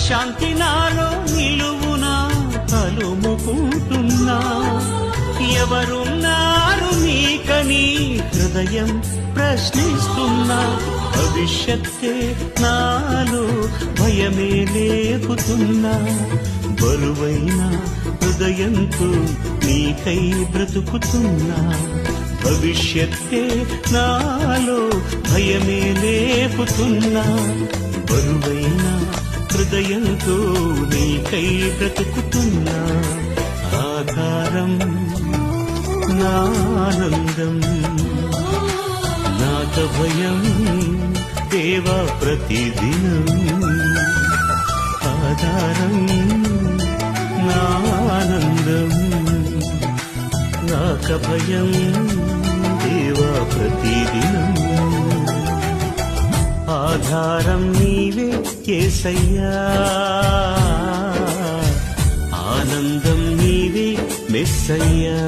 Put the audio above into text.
శాంతి నాలో నిలువునా కలుముకుంటున్నా ఎవరున్నారు నీకని హృదయం ప్రశ్నిస్తున్నా భవిష్యత్తే నాలో భయమే లేపుతున్నా బరువైన హృదయంతో నీకై బ్రతుకుతున్నా భవిష్యత్తే నాలో భయమే లేపుతున్నా బరువైన హృదయంతో నీకై బ్రతుకుతున్నా ఆధారం నానందం నాక భయం దేవా ప్రతిదినం ఆధారం నానందం నాక భయం దేవా ప్రతిదినం ఆధారం నీవే యేసయ్యా ఆనందం నీవే మెస్సయ్యా